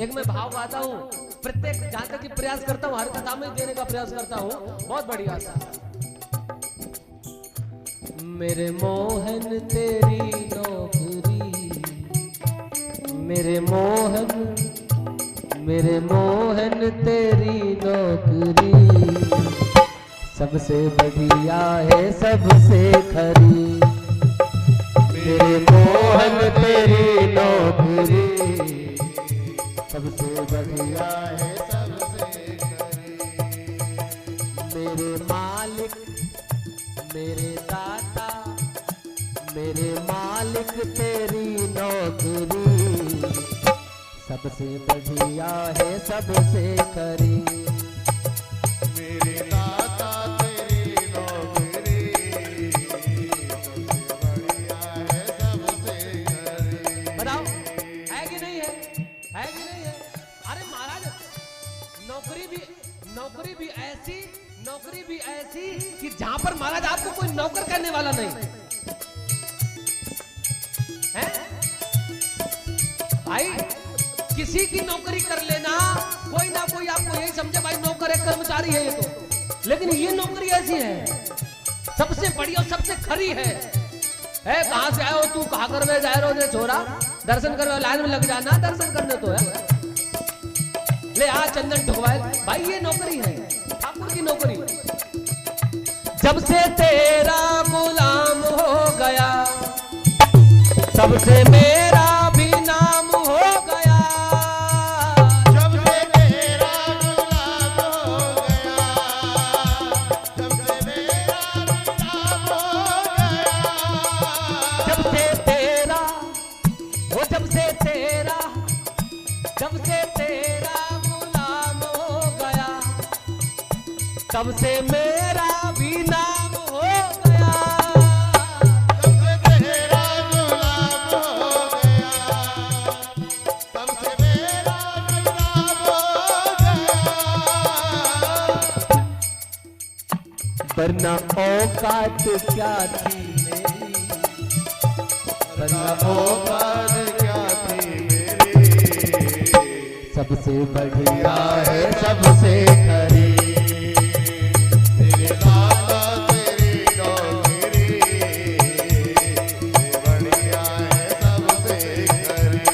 एक मैं भाव गाता हूँ, प्रत्येक जहां तक प्रयास करता हूँ हर कथा में देने का प्रयास करता हूँ। बहुत बढ़िया सा। मेरे मोहन तेरी नौकरी, मेरे मोहन तेरी नौकरी सबसे बढ़िया है सबसे खरी। मेरे मोहन तेरी नौकरी सबसे बढ़िया है सबसे खरी। मेरे मालिक मेरे दाता मेरे मालिक तेरी नौकरी सबसे बढ़िया है सबसे खरी। मेरे दाता तेरी नौकरी सबसे बढ़िया है सबसे खरी। बताओ है कि नहीं है? है कि नहीं है? अरे महाराज नौकरी भी ऐसी कि जहां पर महाराज आपको कोई नौकर करने वाला नहीं है। भाई किसी की नौकरी कर लेना, कोई ना कोई आपको यही समझे भाई नौकर है, कर्मचारी है ये तो, लेकिन ये नौकरी ऐसी है सबसे बड़ी और सबसे खरी है। कहां से आए हो तू, कहां करवे जा रहे हो छोरा, दर्शन करवे लाइन में लग जाना, दर्शन करने तो है। ले आ चंदन ठुकवाए, भाई ये नौकरी है ठाकुर की नौकरी। जब से तेरा गुलाम हो गया तब से मेरा भी नाम हो गया। जब से तेरा गुलाम हो गया, जब से मेरा गुलाम हो गया। जब से तेरा गुलाम हो गया तब से मेरा भी नाम हो गया। जब से तेरा गुलाम हो गया, तब से मेरा गुलाम हो गया। वरना औकात क्या थी मेरी, वरना औकात क्या थी मेरी, सबसे बढ़िया है सबसे खरी। तेरे दाता तेरी नौकरी बढ़िया है सबसे खरी।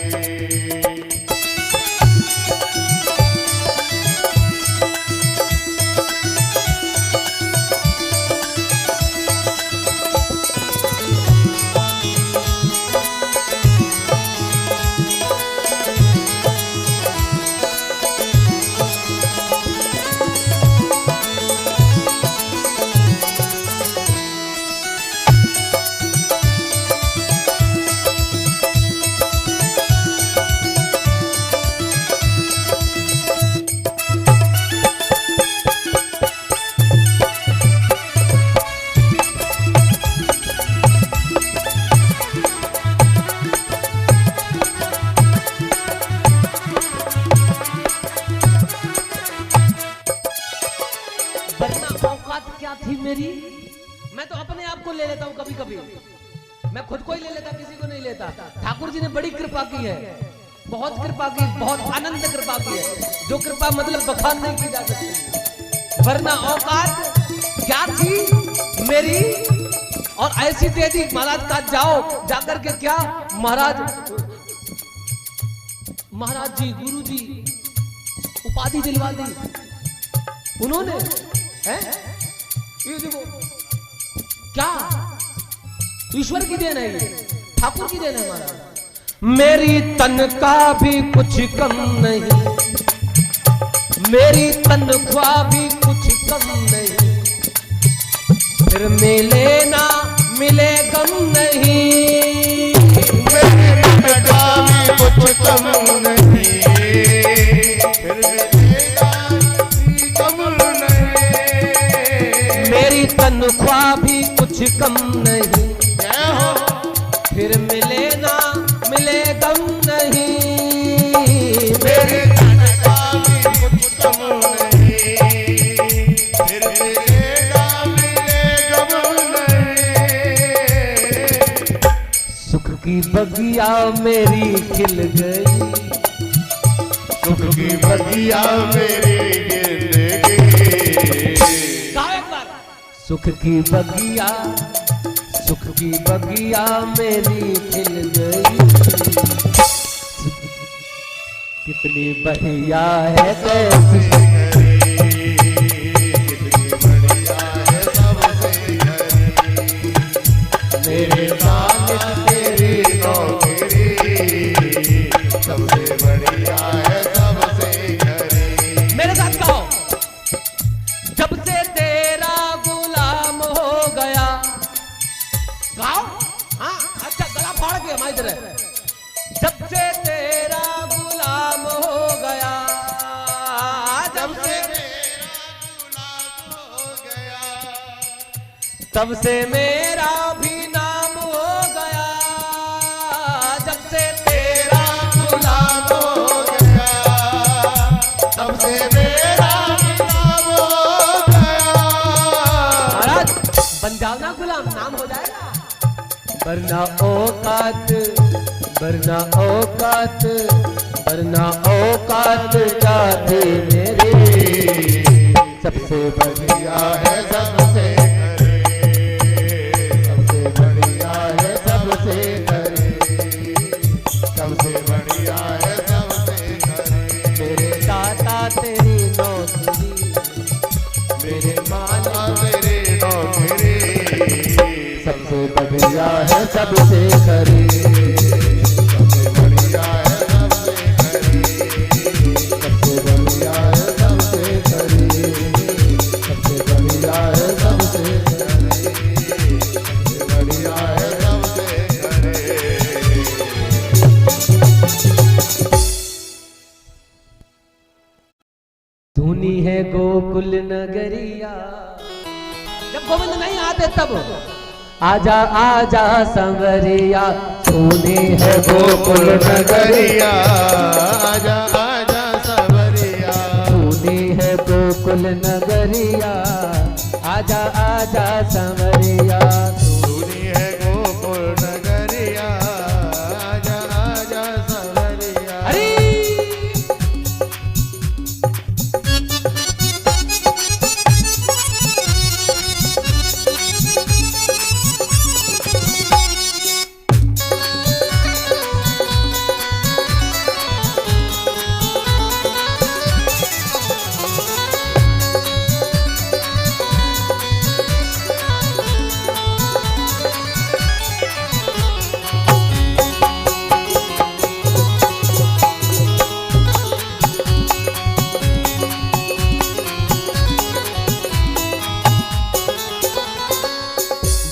मेरी, मैं तो अपने आप को ले लेता हूँ कभी कभी, मैं खुद को ही ले लेता, किसी को नहीं लेता। ठाकुर जी ने बड़ी कृपा की है, बहुत कृपा की, बहुत आनंद कृपा की है, जो कृपा मतलब बखान नहीं की जा सकती। वरना औकात क्या थी मेरी, और ऐसी दे दी महाराज का, जाओ जाकर के क्या महाराज जी गुरु जी उपाधि दिलवा दी उन्होंने, हैं? ये देखो क्या ईश्वर की देन है, ये ठाकुर की देन है महाराज। मेरी तनख्वाह भी कुछ कम नहीं, मेरी तनख्वाह भी कुछ कम नहीं, फिर मिले ना मिले गम नहीं। मेरी तनख्वाह भी कुछ कम नहीं, फिर मिलेगा कम नहीं। मेरी तनख्वाह भी कुछ कम नहीं, फिर मिले ना मिले गम नहीं। मेरी तनख्वाह भी कुछ कम नहीं, फिर मिलेगा मिले गम नहीं। सुख की बगिया मेरी खिल गई, सुख की बगिया मेरी जिंदगी। गाओ एक बार। सुख की बगिया, सुख की बगिया मेरी खिल गई, कितनी बढ़िया है कैसी, कितनी बढ़िया है सबसे घरी, मेरे मालिक तेरी नौकरी, सबसे बढ़िया है सबसे घरी। मेरे साथ गाओ। जब से तेरा गुलाम हो गया, गाओ। हाँ अच्छा, गला फाड़ के हमारी तरह। जब से तेरा गुलाम हो गया, जब से हो गया, तब से मेरा भी नाम हो गया, जब से तेरा गुलाम हो गया, तब से मेरा नाम हो गया। महाराज बन जाओ ना गुलाम, नाम हो जाएगा। वरना औकात, वरना औकात, वरना औकात जाते मेरे, सबसे बढ़िया है सबसे सबसे बढ़िया है सबसे घरे, सबसे बढ़िया है सबसे घरे। मेरे दाता तेरी नौकरी, मेरे माला मेरे नौकरी, सबसे बढ़िया है सबसे खरी, सबसे बढ़िया है सबसे घरे, सबसे बढ़िया है सबसे खरी, सबसे बढ़िया है सबसे सबसे बढ़िया है सबसे घरे। धुनी है गोकुल नगरिया। जब गोविंद नहीं आते तब आजा आजा संवरिया, धुनी है गोकुल नगरिया, आजा आजा सवरिया, धुनी है गोकुल नगरिया, आजा आजा संवरिया। सुनी है गोकुल नगरिया, आजा आजा सवरिया। अरे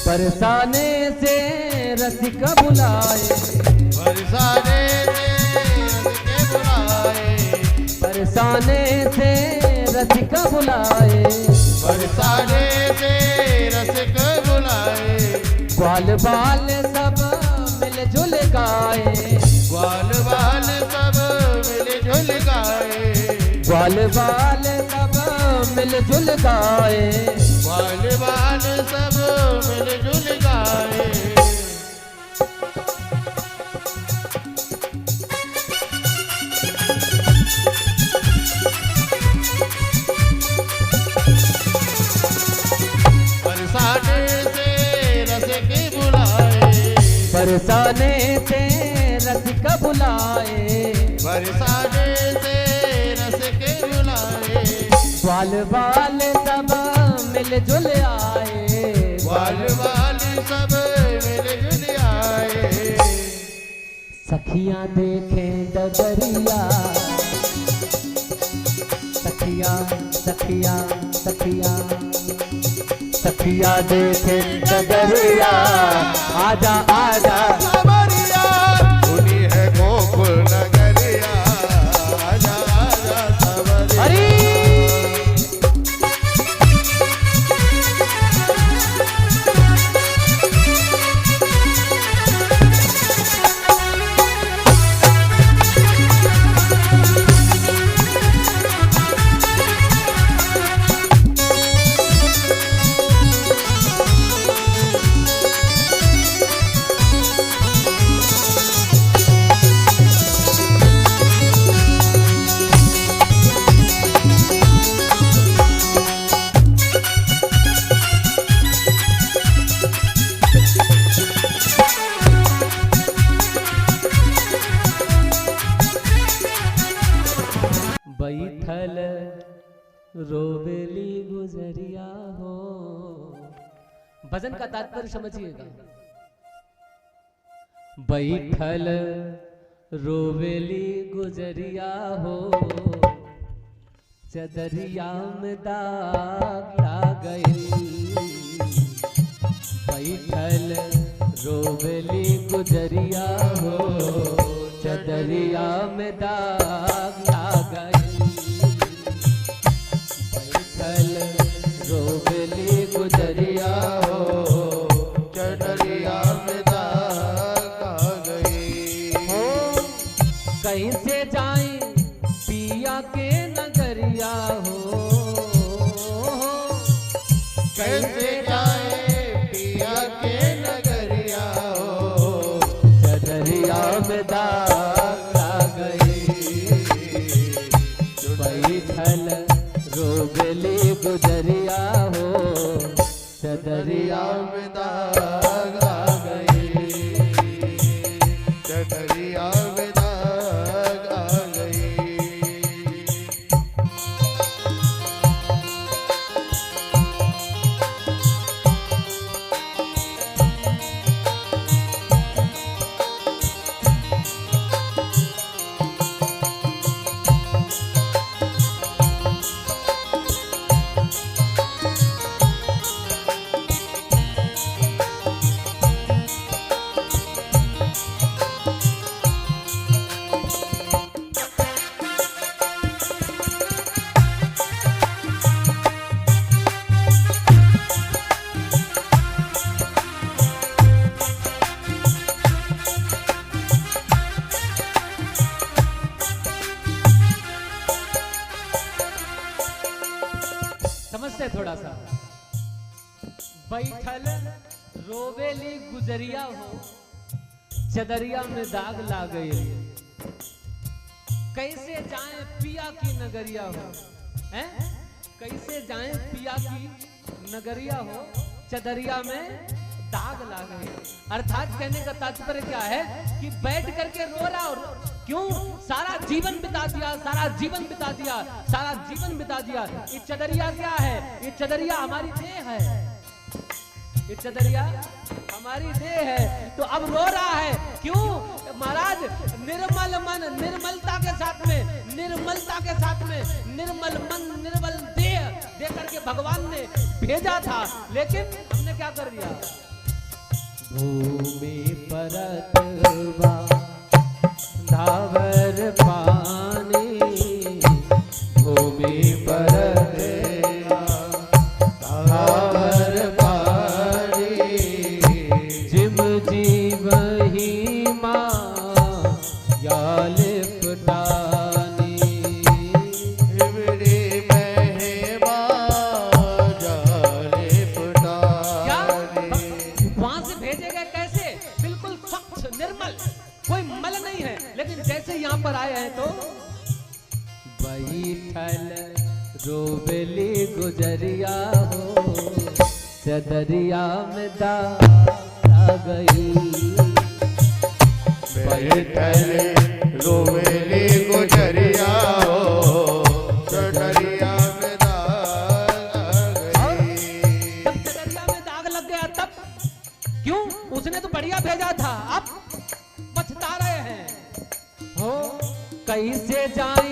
बरसाने से रसिक बुलाए, बरसाने के बुलाए, बरसाने से रसिक बुलाए, बरसाने से रसिक बुलाए, ग्वाल बाल सब मिलजुल गाए, ग्वाल बाल सब मिलजुल गाए, ग्वाल बाल सब मिलजुल गाए, ग्वाल बाल सब मिलजुल गाए। बरसाने से रसिक बुलाए, बरसाने से रसिक बुलाए, बरसाने से रसिक बुलाए, ग्वाल बाल सब मिलजुल आए, ग्वाल बाल सब मिलजुल आए। सखियां देखें डगरिया, सखियां सखियां सखियां सखियां देखें डगरिया, आजा आजा सवरिया, सुनी है गोकुल नगरिया, आजा आजा सवरिया। अरे बैठल रोवेली गुजरिया हो। भजन का तात्पर्य समझिएगा। बैठल रोवेली गुजरिया हो, चदरिया में दाग लाग गई। बैठल रोवेली गुजरिया हो, चदरिया में दाग लाग गई। बैठल रोवेली गुजरिया हो, चदरिया में दाग आ गई। हो कहीं से जाए पिया के नगरिया हो, कैसे जाए पिया के नगरिया हो, चदरिया में दाग आ गई। बैठल रोवेली गुजरिया हो, चदरिया में दाग आ गई। चदरिया में दाग आ गई। समझते थोड़ा सा। बैठल रोवेली गुजरिया हो, चदरिया में दाग ला गई। कैसे जाएं पिया की नगरिया हो, हैं? कैसे जाएं पिया की नगरिया हो, चदरिया में दाग ला गई। अर्थात कहने का तात्पर्य क्या है कि बैठ करके रो रहा और क्यों? सारा जीवन बिता दिया, सारा जीवन बिता दिया, सारा जीवन बिता दिया। ये चदरिया क्या है? ये चदरिया हमारी देह है। ये चदरिया हमारी देह है। तो अब रो रहा है क्यों? महाराज निर्मल मन निर्मलता के साथ में, निर्मलता के साथ में, निर्मल मन निर्मल देह दे करके भगवान ने भेजा था, लेकिन हमने क्या कर दिया? भूमि परतवा धावर पानी, भूमि परतवा धावर पानी, जिम जीवही माँ याल पटानी। इबड़ी महिमा जाले पटानी। वहां से भेजे गए कैसे? बिल्कुल स्वच्छ निर्मल, कोई मल नहीं है। लेकिन जैसे यहाँ पर आए हैं तो बैठल रोवेली गुजरिया हो, चदरिया में दाग आ गई। बैठल रोवेली गुजरिया हो, चदरिया में दाग आ गई। जब चदरिया में दाग लग गया तब क्यों? उसने तो बढ़िया भेजा था, अब पछता रहे हैं। हो कैसे जाए